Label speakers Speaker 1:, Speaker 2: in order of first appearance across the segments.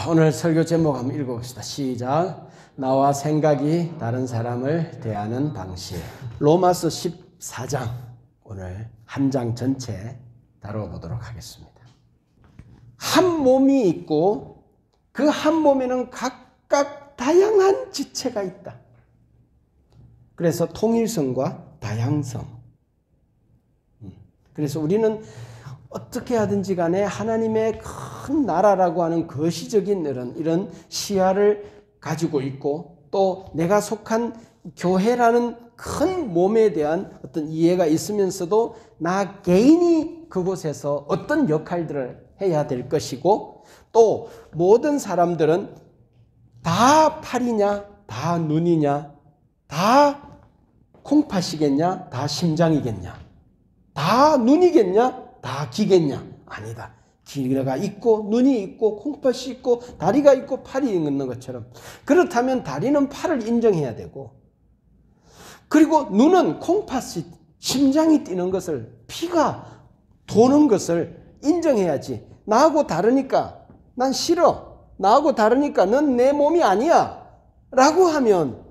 Speaker 1: 오늘 설교 제목 한번 읽어봅시다. 시작. 나와 생각이 다른 사람을 대하는 방식. 로마서 14장 오늘 한 장 전체 다뤄보도록 하겠습니다. 한 몸이 있고 그 한 몸에는 각각 다양한 지체가 있다. 그래서 통일성과 다양성. 그래서 우리는 어떻게 하든지 간에 하나님의 큰 나라라고 하는 거시적인 이런 시야를 가지고 있고, 또 내가 속한 교회라는 큰 몸에 대한 어떤 이해가 있으면서도 나 개인이 그곳에서 어떤 역할들을 해야 될 것이고, 또 모든 사람들은 다 팔이냐, 다 눈이냐, 다 콩팥이겠냐, 다 심장이겠냐, 다 눈이겠냐, 다 기겠냐? 아니다. 귀가 있고 눈이 있고 콩팥이 있고 다리가 있고 팔이 있는 것처럼, 그렇다면 다리는 팔을 인정해야 되고, 그리고 눈은 콩팥이 심장이 뛰는 것을, 피가 도는 것을 인정해야지. 나하고 다르니까 난 싫어, 나하고 다르니까 넌 내 몸이 아니야 라고 하면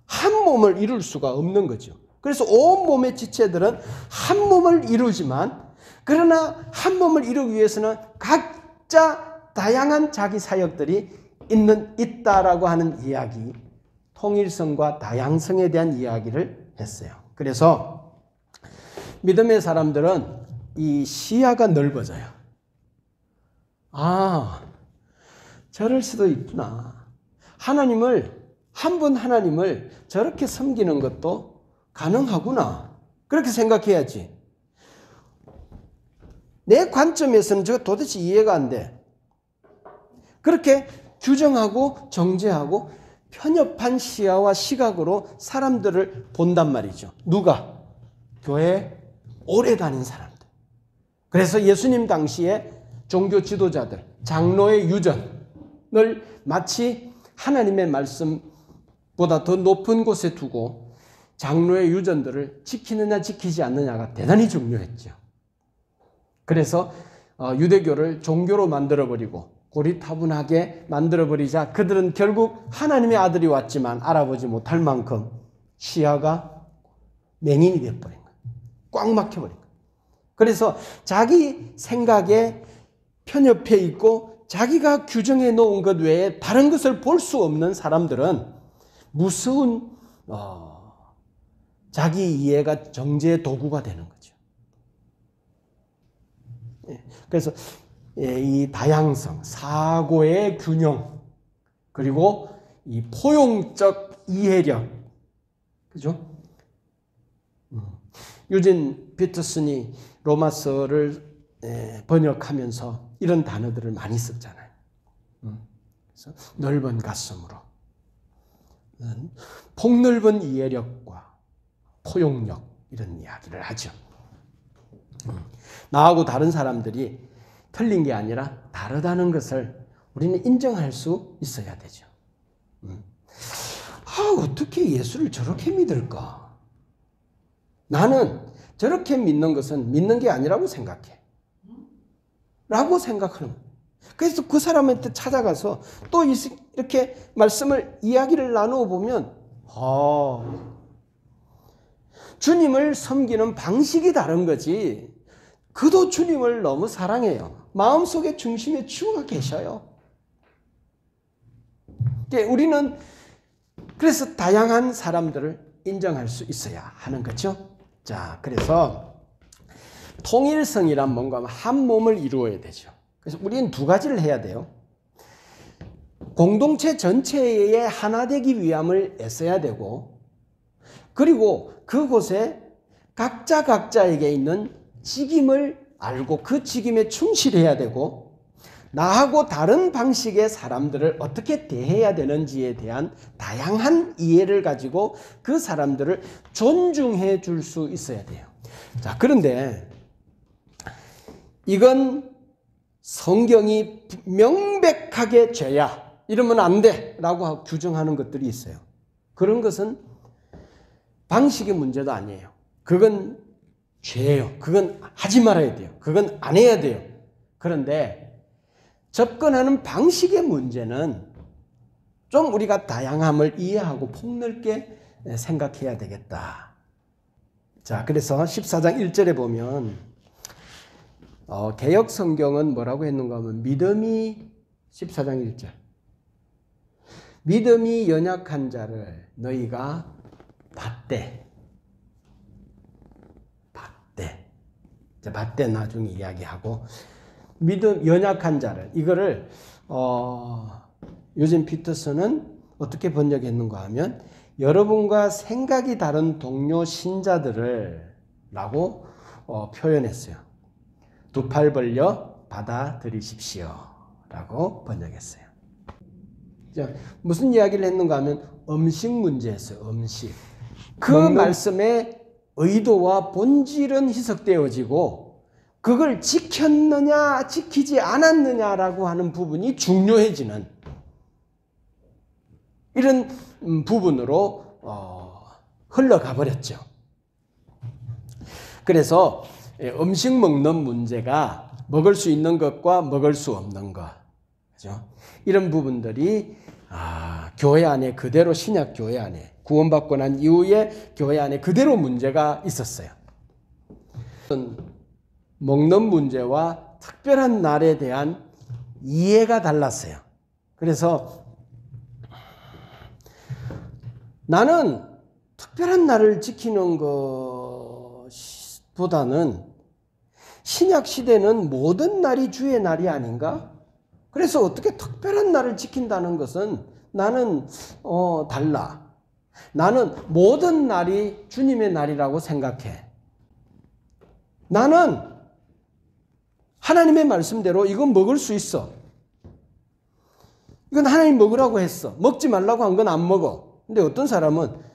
Speaker 1: 한 몸을 이룰 수가 없는 거죠. 그래서 온 몸의 지체들은 한 몸을 이루지만, 그러나 한 몸을 이루기 위해서는 각자 다양한 자기 사역들이 있다라고 하는 이야기, 통일성과 다양성에 대한 이야기를 했어요. 그래서 믿음의 사람들은 이 시야가 넓어져요. 저럴 수도 있구나. 한 분 하나님을 저렇게 섬기는 것도 가능하구나. 그렇게 생각해야지. 내 관점에서는 저 도대체 이해가 안 돼. 그렇게 규정하고 정죄하고 편협한 시야와 시각으로 사람들을 본단 말이죠. 누가? 교회 오래 다닌 사람들. 그래서 예수님 당시에 종교 지도자들, 장로의 유전을 마치 하나님의 말씀보다 더 높은 곳에 두고 장로의 유전들을 지키느냐 지키지 않느냐가 대단히 중요했죠. 그래서 유대교를 종교로 만들어버리고 고리타분하게 만들어버리자 그들은 결국 하나님의 아들이 왔지만 알아보지 못할 만큼 시야가 맹인이 되어버린 거예요. 꽉 막혀버린 거예요. 그래서 자기 생각에 편협해 있고 자기가 규정해 놓은 것 외에 다른 것을 볼 수 없는 사람들은 무서운 자기 이해가 정죄의 도구가 되는 거죠. 그래서 이 다양성, 사고의 균형, 그리고 이 포용적 이해력, 그죠? 유진 피터슨이 로마서를 번역하면서 이런 단어들을 많이 썼잖아요. 그래서 넓은 가슴으로, 폭넓은 이해력과 포용력, 이런 이야기를 하죠. 나하고 다른 사람들이 틀린 게 아니라 다르다는 것을 우리는 인정할 수 있어야 되죠. 어떻게 예수를 저렇게 믿을까? 나는 저렇게 믿는 것은 믿는 게 아니라고 생각해. 라고 생각하는 거예요. 그래서 그 사람한테 찾아가서 또 이렇게 이야기를 나누어 보면, 주님을 섬기는 방식이 다른 거지, 그도 주님을 너무 사랑해요. 마음속에 중심에 주가 계셔요. 우리는 그래서 다양한 사람들을 인정할 수 있어야 하는 거죠. 자, 그래서 통일성이란 뭔가 한 몸을 이루어야 되죠. 그래서 우리는 두 가지를 해야 돼요. 공동체 전체에 하나 되기 위함을 애써야 되고, 그리고 그곳에 각자에게 있는 직임을 알고 그 직임에 충실해야 되고, 나하고 다른 방식의 사람들을 어떻게 대해야 되는지에 대한 다양한 이해를 가지고 그 사람들을 존중해 줄 수 있어야 돼요. 자, 그런데 이건 성경이 명백하게 죄야, 이러면 안 돼 라고 규정하는 것들이 있어요. 그런 것은 방식의 문제도 아니에요. 그건 죄예요. 그건 하지 말아야 돼요. 그건 안 해야 돼요. 그런데 접근하는 방식의 문제는 좀 우리가 다양함을 이해하고 폭넓게 생각해야 되겠다. 자, 그래서 14장 1절에 보면 개역 성경은 뭐라고 했는가 하면 믿음이 14장 1절 믿음이 연약한 자를 너희가 받되 받되 나중에 이야기하고 믿음 연약한 자를 이거를 요즘 피터슨은 어떻게 번역했는가 하면 여러분과 생각이 다른 동료 신자들을 라고 표현했어요. 두 팔 벌려 받아들이십시오 라고 번역했어요. 자, 무슨 이야기를 했는가 하면 음식 문제였어요. 음식. 그 말씀의 의도와 본질은 희석되어지고 그걸 지켰느냐 지키지 않았느냐라고 하는 부분이 중요해지는 이런 부분으로 흘러가 버렸죠. 그래서 음식 먹는 문제가 먹을 수 있는 것과 먹을 수 없는 것, 그죠? 이런 부분들이 교회 안에 그대로 신약 교회 안에 구원받고 난 이후에 교회 안에 그대로 문제가 있었어요. 먹는 문제와 특별한 날에 대한 이해가 달랐어요. 그래서 나는 특별한 날을 지키는 것보다는 신약 시대는 모든 날이 주의 날이 아닌가? 그래서 어떻게 특별한 날을 지킨다는 것은 나는 달라. 나는 모든 날이 주님의 날이라고 생각해. 나는 하나님의 말씀대로 이건 먹을 수 있어. 이건 하나님 먹으라고 했어. 먹지 말라고 한 건 안 먹어. 근데 어떤 사람은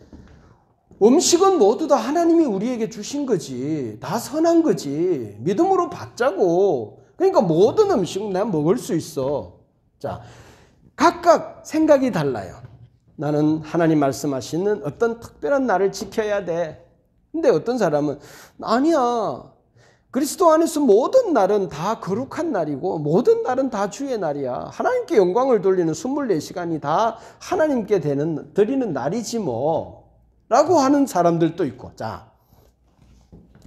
Speaker 1: 음식은 모두 다 하나님이 우리에게 주신 거지. 다 선한 거지. 믿음으로 받자고. 그러니까 모든 음식은 내가 먹을 수 있어. 자, 각각 생각이 달라요. 나는 하나님 말씀하시는 어떤 특별한 날을 지켜야 돼. 근데 어떤 사람은 아니야. 그리스도 안에서 모든 날은 다 거룩한 날이고 모든 날은 다 주의 날이야. 하나님께 영광을 돌리는 24시간이 다 하나님께 드리는 날이지 뭐. 라고 하는 사람들도 있고. 자,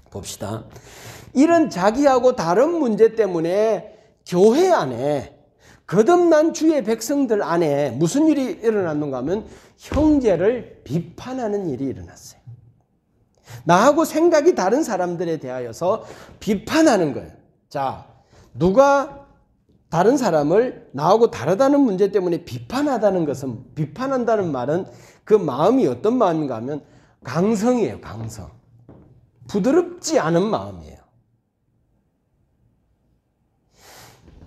Speaker 1: 봅시다. 이런 자기하고 다른 문제 때문에 교회 안에 거듭난 주의 백성들 안에 무슨 일이 일어났는가 하면 형제를 비판하는 일이 일어났어요. 나하고 생각이 다른 사람들에 대하여서 비판하는 거예요. 자, 누가 다른 사람을 나하고 다르다는 문제 때문에 비판한다는 말은 그 마음이 어떤 마음인가 하면 강성이에요. 강성. 부드럽지 않은 마음이에요.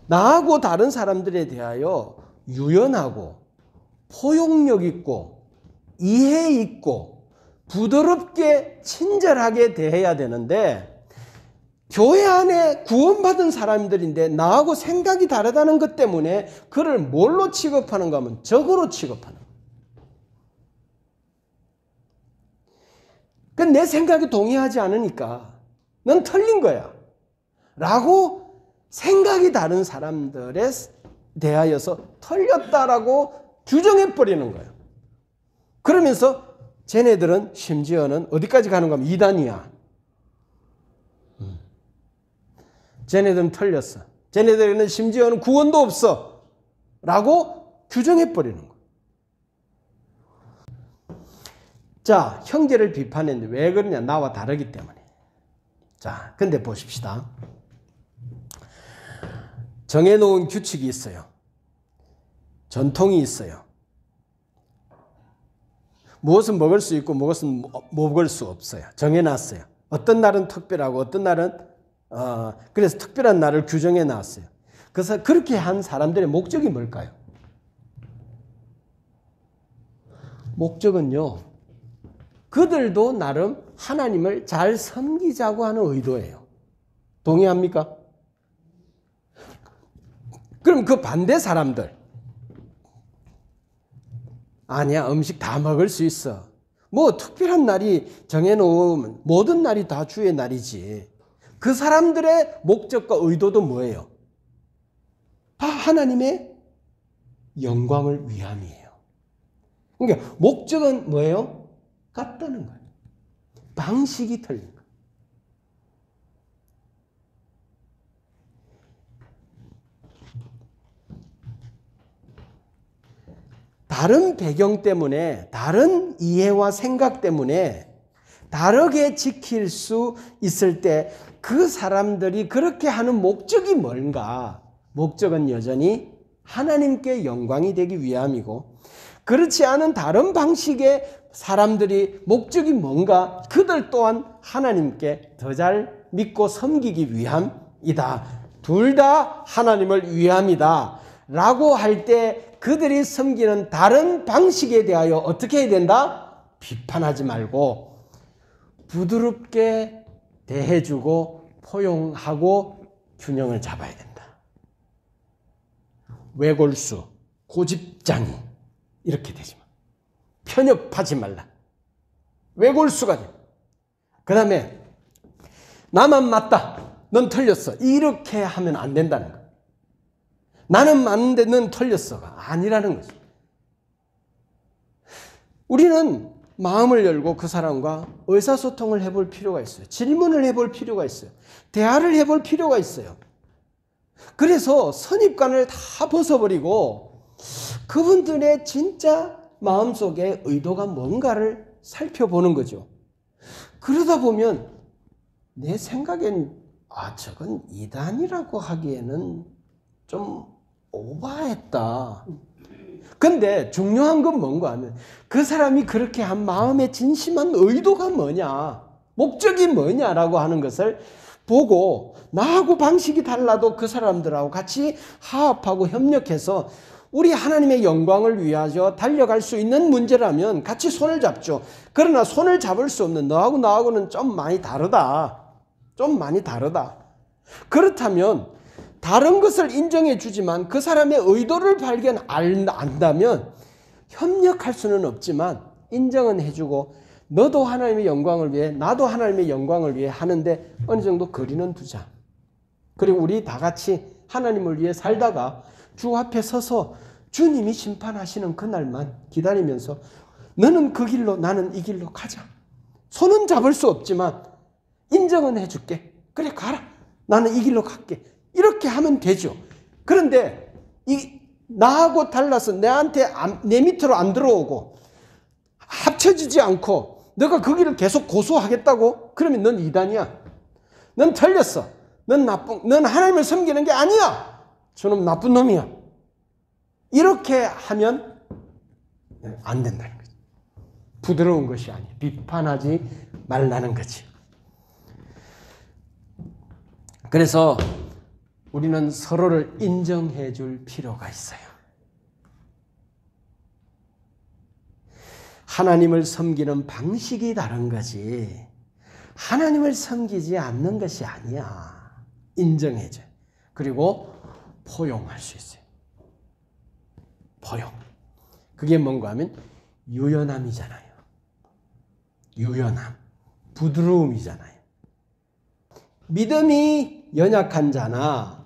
Speaker 1: 나하고 다른 사람들에 대하여 유연하고 포용력 있고 이해 있고 부드럽게 친절하게 대해야 되는데 교회 안에 구원받은 사람들인데 나하고 생각이 다르다는 것 때문에 그를 뭘로 취급하는가 하면 적으로 취급하는 거예요. 내 생각에 동의하지 않으니까 넌 틀린 거야 라고 생각이 다른 사람들에 대하여서 틀렸다라고 규정해버리는 거예요. 그러면서 쟤네들은 심지어는 어디까지 가는가 하면 이단이야. 쟤네들은 틀렸어. 쟤네들은 심지어는 구원도 없어. 라고 규정해버리는 거예요. 자, 형제를 비판했는데 왜 그러냐? 나와 다르기 때문에. 자, 근데 보십시다. 정해놓은 규칙이 있어요. 전통이 있어요. 무엇은 먹을 수 있고 무엇은 먹을 수 없어요. 정해놨어요. 어떤 날은 특별하고 어떤 날은 그래서 특별한 날을 규정해놨어요. 그래서 그렇게 한 사람들의 목적이 뭘까요? 목적은요. 그들도 나름 하나님을 잘 섬기자고 하는 의도예요. 동의합니까? 그럼 그 반대 사람들 아니야 음식 다 먹을 수 있어. 뭐 특별한 날이 정해놓으면 모든 날이 다 주의 날이지. 그 사람들의 목적과 의도도 뭐예요? 하나님의 영광을 위함이에요. 그러니까 목적은 뭐예요? 같다는 거예요. 방식이 틀린 거예요. 다른 배경 때문에, 다른 이해와 생각 때문에 다르게 지킬 수 있을 때 그 사람들이 그렇게 하는 목적이 뭔가? 목적은 여전히 하나님께 영광이 되기 위함이고, 그렇지 않은 다른 방식의 사람들이 목적이 뭔가? 그들 또한 하나님께 더 잘 믿고 섬기기 위함이다. 둘 다 하나님을 위함이다. 라고 할 때 그들이 섬기는 다른 방식에 대하여 어떻게 해야 된다? 비판하지 말고 부드럽게 대해주고 포용하고 균형을 잡아야 된다. 외골수, 고집장이 이렇게 되지 마. 편협하지 말라. 외골수가 돼. 그 다음에 나만 맞다. 넌 틀렸어. 이렇게 하면 안 된다는 거야. 나는 맞는데 넌 틀렸어가 아니라는 거죠. 우리는 마음을 열고 그 사람과 의사소통을 해볼 필요가 있어요. 질문을 해볼 필요가 있어요. 대화를 해볼 필요가 있어요. 그래서 선입관을 다 벗어버리고 그분들의 진짜 마음속에 의도가 뭔가를 살펴보는 거죠. 그러다 보면 내 생각엔 저건 이단이라고 하기에는 좀 오버했다. 근데 중요한 건 뭔가 하면 그 사람이 그렇게 한 마음의 진심한 의도가 뭐냐, 목적이 뭐냐라고 하는 것을 보고 나하고 방식이 달라도 그 사람들하고 같이 화합하고 협력해서 우리 하나님의 영광을 위하여 달려갈 수 있는 문제라면 같이 손을 잡죠. 그러나 손을 잡을 수 없는 너하고 나하고는 좀 많이 다르다. 좀 많이 다르다. 그렇다면 다른 것을 인정해 주지만 그 사람의 의도를 안다면 협력할 수는 없지만 인정은 해주고 너도 하나님의 영광을 위해 나도 하나님의 영광을 위해 하는데 어느 정도 거리는 두자. 그리고 우리 다 같이 하나님을 위해 살다가 주 앞에 서서 주님이 심판하시는 그날만 기다리면서 너는 그 길로 나는 이 길로 가자. 손은 잡을 수 없지만 인정은 해줄게. 그래 가라. 나는 이 길로 갈게. 이렇게 하면 되죠. 그런데 나하고 달라서 내 밑으로 안 들어오고 합쳐지지 않고 너가 그 길을 계속 고수하겠다고? 그러면 넌 이단이야. 넌 틀렸어. 넌 하나님을 섬기는 게 아니야. 저놈 나쁜 놈이야. 이렇게 하면 안 된다는 거지. 부드러운 것이 아니야. 비판하지 말라는 거지. 그래서 우리는 서로를 인정해 줄 필요가 있어요. 하나님을 섬기는 방식이 다른 거지 하나님을 섬기지 않는 것이 아니야. 인정해 줘. 그리고 포용할 수 있어요. 포용. 그게 뭔가 하면 유연함이잖아요. 유연함. 부드러움이잖아요. 믿음이 연약한 자나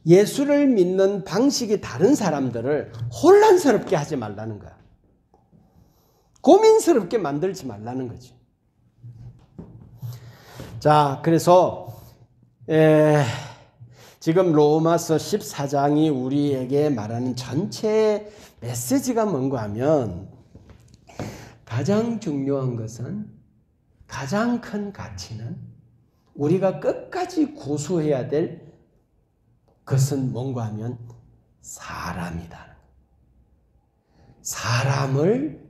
Speaker 1: 예수를 믿는 방식이 다른 사람들을 혼란스럽게 하지 말라는 거야. 고민스럽게 만들지 말라는 거지. 자, 그래서 지금 로마서 14장이 우리에게 말하는 전체 메시지가 뭔가 하면 가장 중요한 것은, 가장 큰 가치는 우리가 끝까지 고수해야 될 것은 뭔가 하면 사람이다. 사람을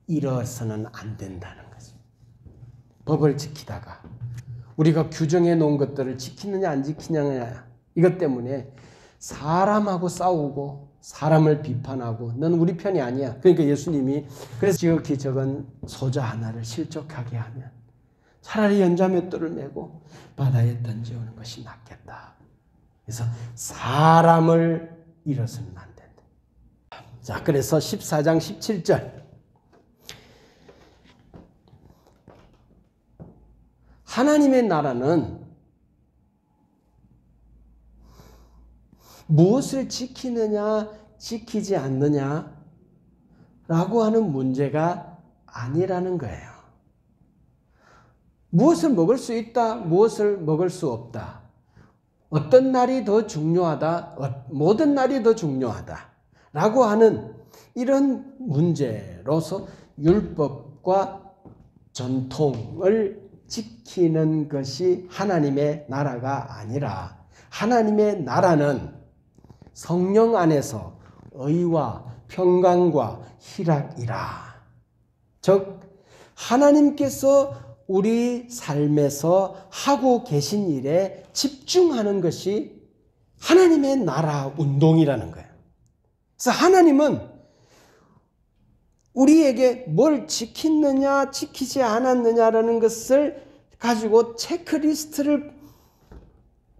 Speaker 1: 잃어서는 안 된다는 거지. 법을 지키다가 우리가 규정해 놓은 것들을 지키느냐 안 지키느냐 이것 때문에 사람하고 싸우고 사람을 비판하고 넌 우리 편이 아니야. 그러니까 예수님이 그래서 지극히 적은 소자 하나를 실족하게 하면 차라리 연자맷돌을 메고 바다에 던져오는 것이 낫겠다. 그래서 사람을 잃어서는 안 된다. 자, 그래서 14장 17절 하나님의 나라는 무엇을 지키느냐, 지키지 않느냐 라고 하는 문제가 아니라는 거예요. 무엇을 먹을 수 있다, 무엇을 먹을 수 없다. 어떤 날이 더 중요하다, 모든 날이 더 중요하다 라고 하는 이런 문제로서 율법과 전통을 지키는 것이 하나님의 나라가 아니라, 하나님의 나라는 성령 안에서 의와 평강과 희락이라. 즉 하나님께서 우리 삶에서 하고 계신 일에 집중하는 것이 하나님의 나라 운동이라는 거예요. 그래서 하나님은 우리에게 뭘 지켰느냐, 지키지 않았느냐라는 것을 가지고 체크리스트를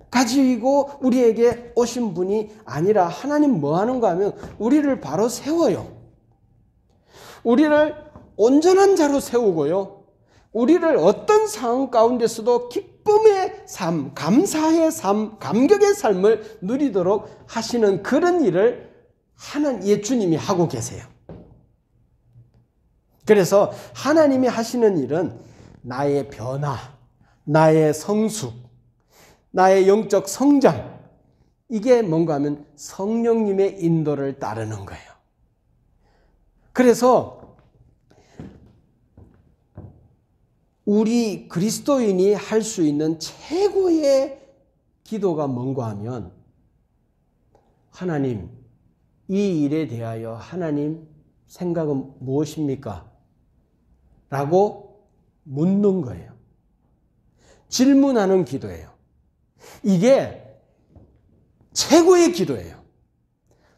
Speaker 1: 가지고 우리에게 오신 분이 아니라, 하나님 뭐 하는가 하면 우리를 바로 세워요. 우리를 온전한 자로 세우고요. 우리를 어떤 상황 가운데서도 기쁨의 삶, 감사의 삶, 감격의 삶을 누리도록 하시는 그런 일을 주님이 하고 계세요. 그래서 하나님이 하시는 일은 나의 변화, 나의 성숙, 나의 영적 성장, 이게 뭔가 하면 성령님의 인도를 따르는 거예요. 그래서 우리 그리스도인이 할 수 있는 최고의 기도가 뭔가 하면, 하나님, 이 일에 대하여 하나님 생각은 무엇입니까? 라고 묻는 거예요. 질문하는 기도예요. 이게 최고의 기도예요.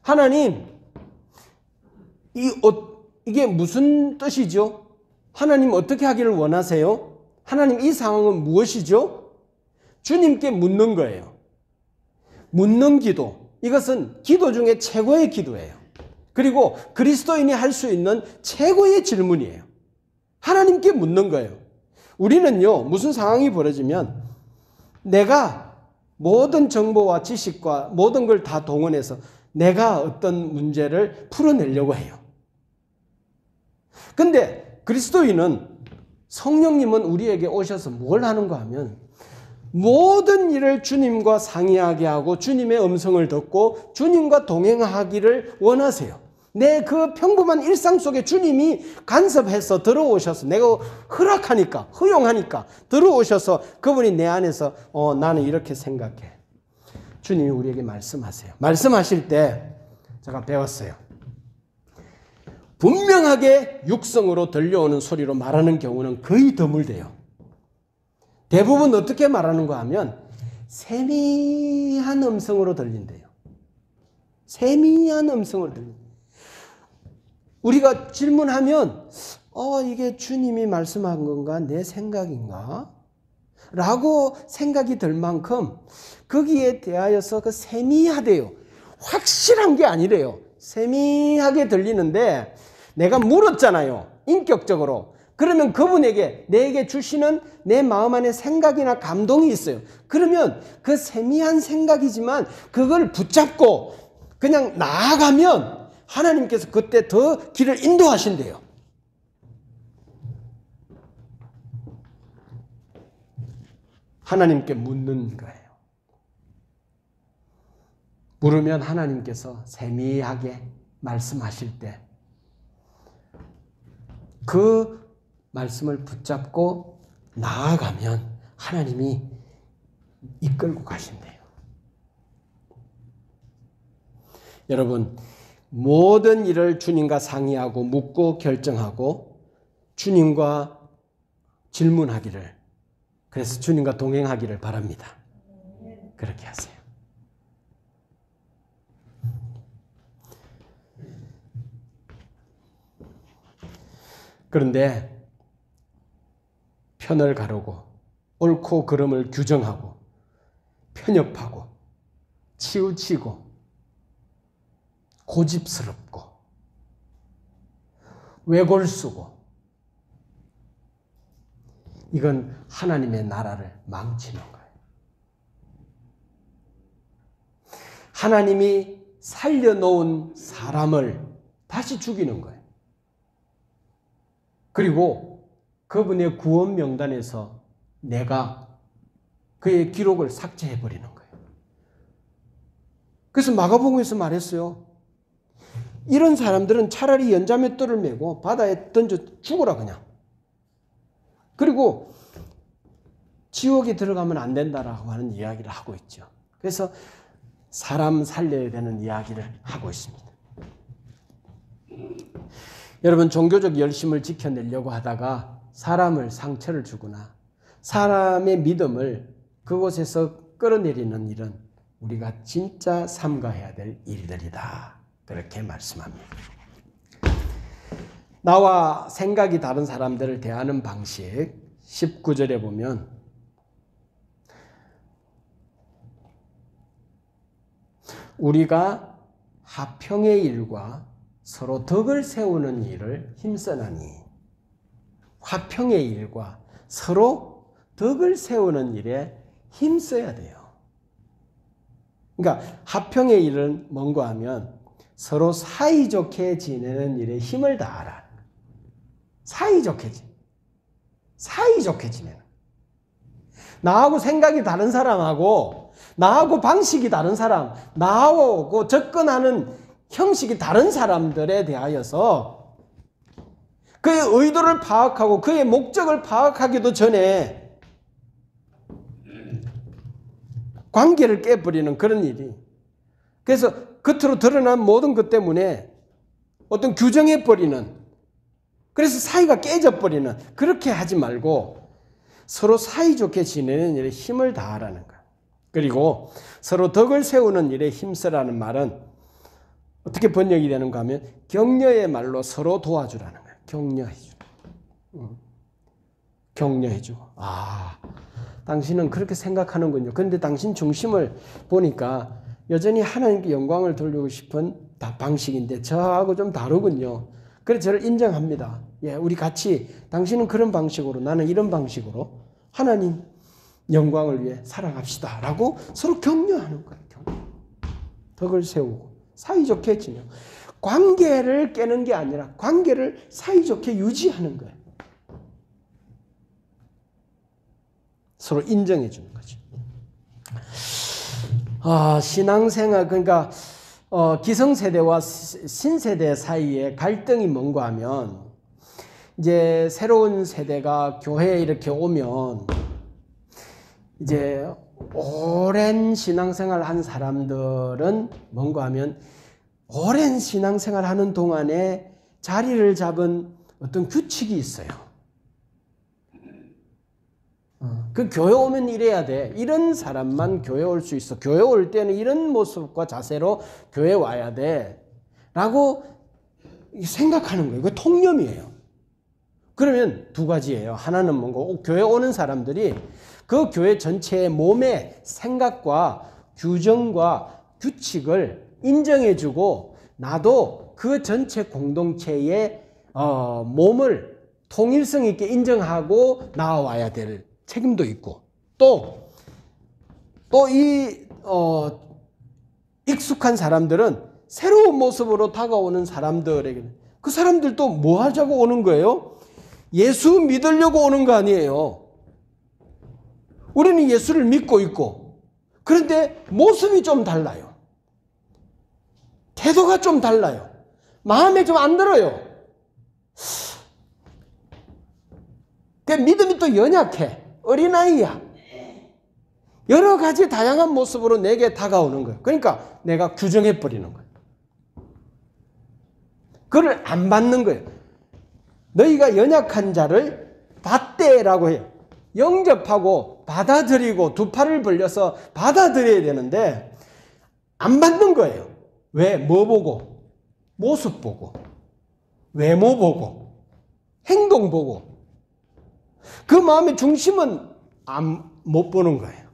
Speaker 1: 하나님, 이게 무슨 뜻이죠? 하나님 어떻게 하기를 원하세요? 하나님 이 상황은 무엇이죠? 주님께 묻는 거예요. 묻는 기도. 이것은 기도 중에 최고의 기도예요. 그리고 그리스도인이 할 수 있는 최고의 질문이에요. 하나님께 묻는 거예요. 우리는요, 무슨 상황이 벌어지면 내가 모든 정보와 지식과 모든 걸 다 동원해서 내가 어떤 문제를 풀어내려고 해요. 근데 그리스도인은, 성령님은 우리에게 오셔서 뭘 하는가 하면 모든 일을 주님과 상의하게 하고 주님의 음성을 듣고 주님과 동행하기를 원하세요. 내 그 평범한 일상 속에 주님이 간섭해서 들어오셔서, 내가 허락하니까, 허용하니까 들어오셔서 그분이 내 안에서 나는 이렇게 생각해. 주님이 우리에게 말씀하세요. 말씀하실 때 제가 배웠어요. 분명하게 육성으로 들려오는 소리로 말하는 경우는 거의 드물대요. 대부분 어떻게 말하는가 하면 세미한 음성으로 들린대요. 세미한 음성으로 들린대요. 우리가 질문하면 이게 주님이 말씀한 건가? 내 생각인가? 라고 생각이 들 만큼 거기에 대하여서 그 세미하대요. 확실한 게 아니래요. 세미하게 들리는데 내가 물었잖아요. 인격적으로. 그러면 그분에게, 내게 주시는 내 마음 안에 생각이나 감동이 있어요. 그러면 그 세미한 생각이지만 그걸 붙잡고 그냥 나아가면 하나님께서 그때 더 길을 인도하신대요. 하나님께 묻는 거예요. 물으면 하나님께서 세미하게 말씀하실 때 그 말씀을 붙잡고 나아가면 하나님이 이끌고 가신대요. 여러분, 모든 일을 주님과 상의하고 묻고 결정하고 주님과 질문하기를, 그래서 주님과 동행하기를 바랍니다. 그렇게 하세요. 그런데 편을 가르고 옳고 그름을 규정하고 편협하고 치우치고 고집스럽고 외골수고, 이건 하나님의 나라를 망치는 거예요. 하나님이 살려놓은 사람을 다시 죽이는 거예요. 그리고 그분의 구원 명단에서 내가 그의 기록을 삭제해버리는 거예요. 그래서 마가복음에서 말했어요. 이런 사람들은 차라리 연자맷돌을 메고 바다에 던져 죽어라 그냥. 그리고 지옥에 들어가면 안 된다라고 하는 이야기를 하고 있죠. 그래서 사람 살려야 되는 이야기를 하고 있습니다. 여러분, 종교적 열심을 지켜내려고 하다가 사람을 상처를 주거나 사람의 믿음을 그곳에서 끌어내리는 일은 우리가 진짜 삼가해야 될 일들이다. 그렇게 말씀합니다. 나와 생각이 다른 사람들을 대하는 방식 19절에 보면 우리가 화평의 일과 서로 덕을 세우는 일을 힘쓰나니, 화평의 일과 서로 덕을 세우는 일에 힘써야 돼요. 그러니까 화평의 일은 뭔가 하면 서로 사이좋게 지내는 일에 힘을 다하라. 사이좋게 지내는. 나하고 생각이 다른 사람하고 나하고 방식이 다른 사람, 나하고 접근하는 형식이 다른 사람들에 대하여서 그의 의도를 파악하고 그의 목적을 파악하기도 전에 관계를 깨버리는 그런 일이. 그래서 겉으로 드러난 모든 것 때문에 어떤 규정해버리는, 그래서 사이가 깨져버리는, 그렇게 하지 말고 서로 사이좋게 지내는 일에 힘을 다하라는 거예요. 그리고 서로 덕을 세우는 일에 힘쓰라는 말은 어떻게 번역이 되는가 하면 격려의 말로 서로 도와주라는 거예요. 격려해주고. 아, 당신은 그렇게 생각하는군요. 그런데 당신 중심을 보니까 여전히 하나님께 영광을 돌리고 싶은 방식인데 저하고 좀 다르군요. 그래서 저를 인정합니다. 예, 우리 같이 당신은 그런 방식으로 나는 이런 방식으로 하나님 영광을 위해 살아갑시다 라고 서로 격려하는 거예요. 덕을 세우고 사이좋게 지내고, 관계를 깨는 게 아니라 관계를 사이좋게 유지하는 거예요. 서로 인정해 주는 거죠. 신앙생활, 그러니까 기성세대와 신세대 사이에 갈등이 뭔가 하면, 이제 새로운 세대가 교회에 이렇게 오면 이제 오랜 신앙생활 한 사람들은 뭔가 하면 오랜 신앙생활 하는 동안에 자리를 잡은 어떤 규칙이 있어요. 그 교회 오면 이래야 돼. 이런 사람만 교회 올 수 있어. 교회 올 때는 이런 모습과 자세로 교회 와야 돼. 라고 생각하는 거예요. 그 통념이에요. 그러면 두 가지예요. 하나는 뭔가 교회 오는 사람들이 그 교회 전체의 몸의 생각과 규정과 규칙을 인정해주고 나도 그 전체 공동체의 몸을 통일성 있게 인정하고 나와야 될 책임도 있고, 또 이 익숙한 사람들은 새로운 모습으로 다가오는 사람들에게 그 사람들도 뭐 하자고 오는 거예요? 예수 믿으려고 오는 거 아니에요. 우리는 예수를 믿고 있고, 그런데 모습이 좀 달라요. 태도가 좀 달라요. 마음에 좀 안 들어요. 그 믿음이 또 연약해. 어린아이야. 여러 가지 다양한 모습으로 내게 다가오는 거예요. 그러니까 내가 규정해버리는 거예요. 그걸 안 받는 거예요. 너희가 연약한 자를 받대라고 해요. 영접하고 받아들이고 두 팔을 벌려서 받아들여야 되는데 안 받는 거예요. 왜? 뭐 보고? 모습 보고, 외모 보고, 행동 보고. 그 마음의 중심은 못 보는 거예요.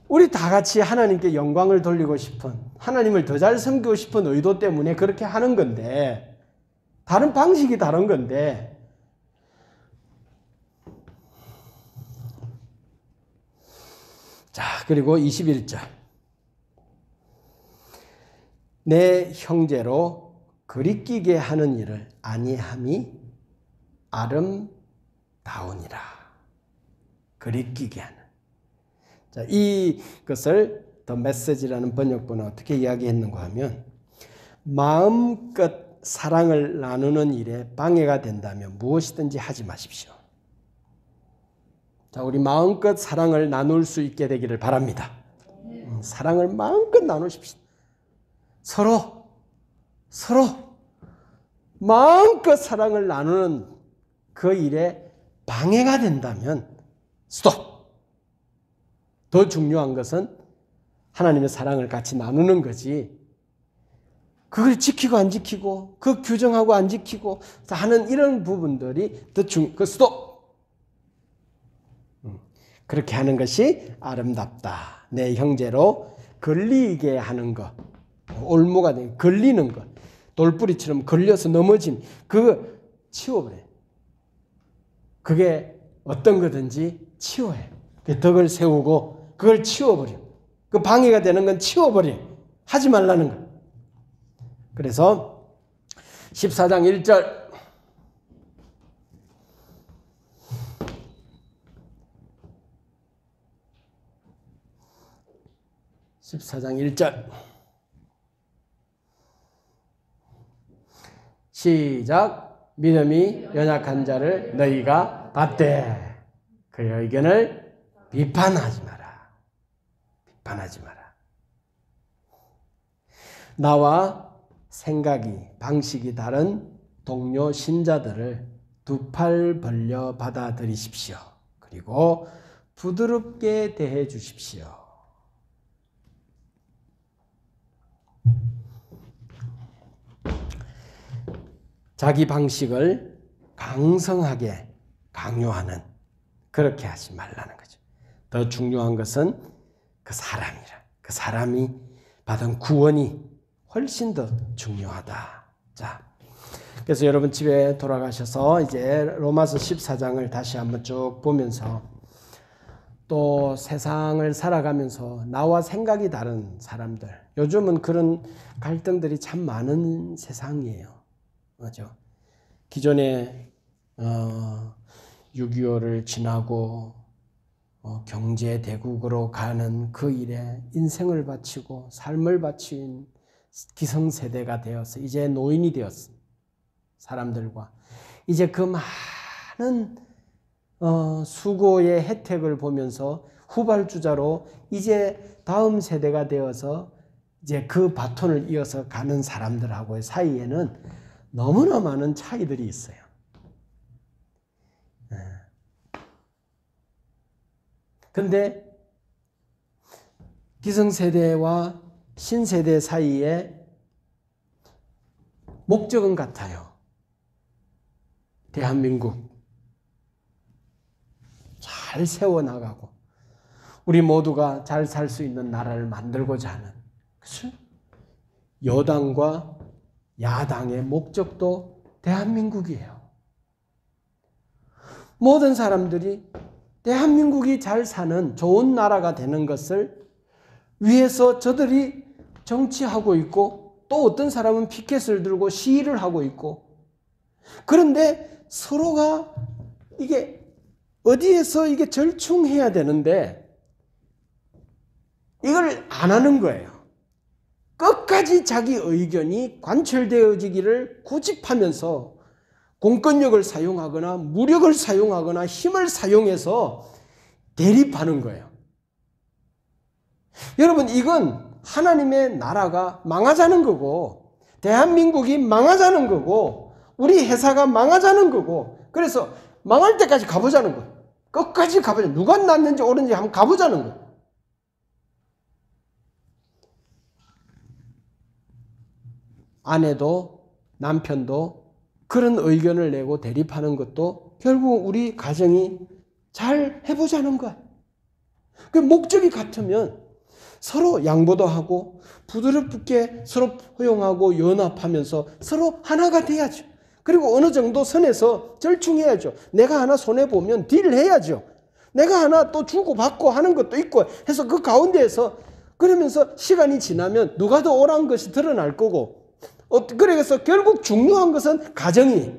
Speaker 1: 우리 다 같이 하나님께 영광을 돌리고 싶은, 하나님을 더 잘 섬기고 싶은 의도 때문에 그렇게 하는 건데, 다른 방식이 다른 건데, 자, 그리고 21절. 내 형제로 거리끼게 하는 일을 아니함이 아름다우니라. 거리끼게 하는. 자, 이것을 더 메시지라는 번역본은 어떻게 이야기했는가 하면, 마음껏 사랑을 나누는 일에 방해가 된다면 무엇이든지 하지 마십시오. 자, 우리 마음껏 사랑을 나눌 수 있게 되기를 바랍니다. 사랑을 마음껏 나누십시오. 서로 마음껏 사랑을 나누는 그 일에 방해가 된다면 스톱! 더 중요한 것은 하나님의 사랑을 같이 나누는 거지, 그걸 지키고 안 지키고, 그 규정하고 안 지키고 하는 이런 부분들이 그 스톱! 그렇게 하는 것이 아름답다. 내 형제로 걸리게 하는 것, 올무가 되는, 걸리는 것, 돌뿌리처럼 걸려서 넘어진 그거 치워버려. 그게 어떤 거든지 치워야 해. 덕을 세우고 그걸 치워버려. 그 방해가 되는 건 치워버려. 하지 말라는 거. 그래서 14장 1절, 시작. 믿음이 연약한 자를 너희가 받되 그의 의견을 비판하지 마라. 비판하지 마라. 나와 생각이, 방식이 다른 동료 신자들을 두 팔 벌려 받아들이십시오. 그리고 부드럽게 대해 주십시오. 자기 방식을 강성하게 강요하는, 그렇게 하지 말라는 거죠. 더 중요한 것은 그 사람이라. 그 사람이 받은 구원이 훨씬 더 중요하다. 자, 그래서 여러분 집에 돌아가셔서 이제 로마서 14장을 다시 한번 쭉 보면서, 또 세상을 살아가면서 나와 생각이 다른 사람들, 요즘은 그런 갈등들이 참 많은 세상이에요. 맞죠? 기존에 6.25를 지나고 경제 대국으로 가는 그 일에 인생을 바치고 삶을 바친 기성세대가 되어서 이제 노인이 되었습니다. 사람들과 이제 그 많은 수고의 혜택을 보면서 후발주자로 이제 다음 세대가 되어서 이제 그 바톤을 이어서 가는 사람들하고의 사이에는 너무나 많은 차이들이 있어요. 근데 기성세대와 신세대 사이에 목적은 같아요. 대한민국 잘 세워나가고 우리 모두가 잘 살 수 있는 나라를 만들고자 하는, 그렇죠? 여당과 야당의 목적도 대한민국이에요. 모든 사람들이 대한민국이 잘 사는 좋은 나라가 되는 것을 위해서 저들이 정치하고 있고, 또 어떤 사람은 피켓을 들고 시위를 하고 있고, 그런데 서로가 이게 어디에서 이게 절충해야 되는데 이걸 안 하는 거예요. 끝까지 자기 의견이 관철되어지기를 고집하면서 공권력을 사용하거나 무력을 사용하거나 힘을 사용해서 대립하는 거예요. 여러분, 이건 하나님의 나라가 망하자는 거고, 대한민국이 망하자는 거고, 우리 회사가 망하자는 거고, 그래서 망할 때까지 가보자는 거예요. 끝까지 가보자. 누가 낫는지 옳은지 한번 가보자는 거예요. 아내도 남편도 그런 의견을 내고 대립하는 것도 결국 우리 가정이 잘 해보자는 거야. 그 목적이 같으면 서로 양보도 하고 부드럽게 서로 포용하고 연합하면서 서로 하나가 돼야죠. 그리고 어느 정도 선에서 절충해야죠. 내가 하나 손해보면 딜을 해야죠. 내가 하나 또 주고받고 하는 것도 있고 해서 그 가운데에서 그러면서 시간이 지나면 누가 더 옳은 것이 드러날 거고, 그래서 결국 중요한 것은 가정이,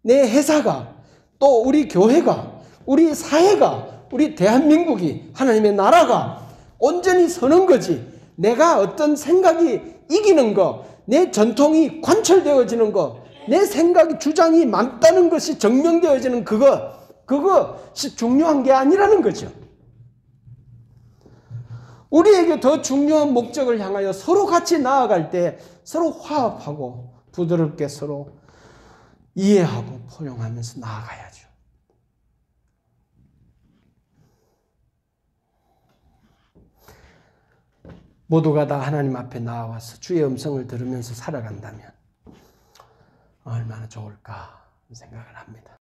Speaker 1: 내 회사가, 또 우리 교회가, 우리 사회가, 우리 대한민국이, 하나님의 나라가 온전히 서는 거지. 내가 어떤 생각이 이기는 거, 내 전통이 관철되어지는 거, 내 생각이 주장이 많다는 것이 증명되어지는 그것이 중요한 게 아니라는 거죠. 우리에게 더 중요한 목적을 향하여 서로 같이 나아갈 때 서로 화합하고 부드럽게 서로 이해하고 포용하면서 나아가야죠. 모두가 다 하나님 앞에 나와서 주의 음성을 들으면서 살아간다면 얼마나 좋을까 생각을 합니다.